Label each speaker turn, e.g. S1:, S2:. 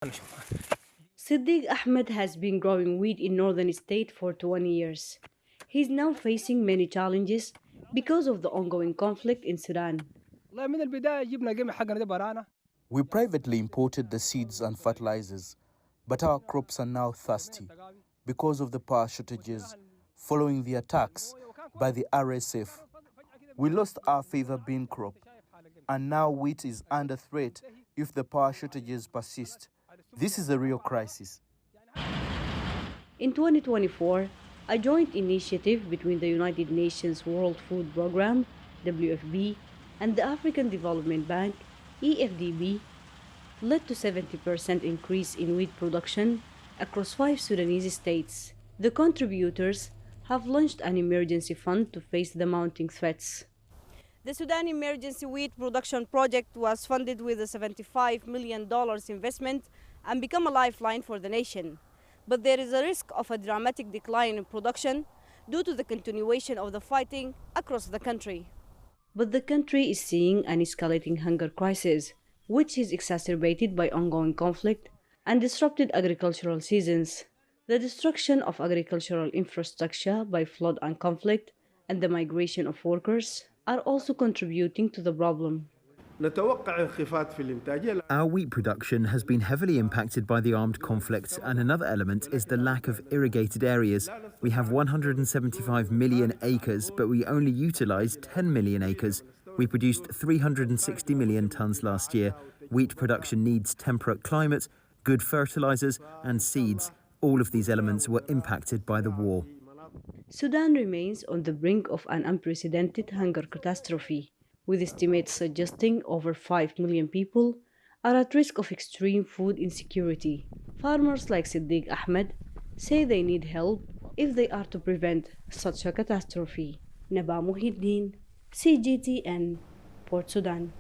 S1: Siddiq Ahmed has been growing wheat in northern state for 20 years. He is now facing many challenges because of the ongoing conflict in Sudan.
S2: We privately imported the seeds and fertilizers, but our crops are now thirsty because of the power shortages following the attacks by the RSF. We lost our fava bean crop, and now wheat is under threat if the power shortages persist. This is a real crisis.
S1: In 2024, a joint initiative between the United Nations World Food Programme, WFP, and the African Development Bank, EFDB, led to 70% increase in wheat production across 5 Sudanese states. The contributors have launched an emergency fund to face the mounting threats.
S3: The Sudan Emergency Wheat Production Project was funded with a $75 million investment and become a lifeline for the nation. But there is a risk of a dramatic decline in production due to the continuation of the fighting across the country.
S1: But the country is seeing an escalating hunger crisis, which is exacerbated by ongoing conflict and disrupted agricultural seasons. The destruction of agricultural infrastructure by flood and conflict and the migration of workers are also contributing to the problem.
S4: Our wheat production has been heavily impacted by the armed conflict, and another element is the lack of irrigated areas. We have 175 million acres, but we only utilize 10 million acres. We produced 360 million tons last year. Wheat production needs temperate climate, good fertilizers, and seeds. All of these elements were impacted by the war.
S1: Sudan remains on the brink of an unprecedented hunger catastrophe, with estimates suggesting over 5 million people are at risk of extreme food insecurity. Farmers like Siddiq Ahmed say they need help if they are to prevent such a catastrophe. Naba Muhiddin, CGTN, Port Sudan.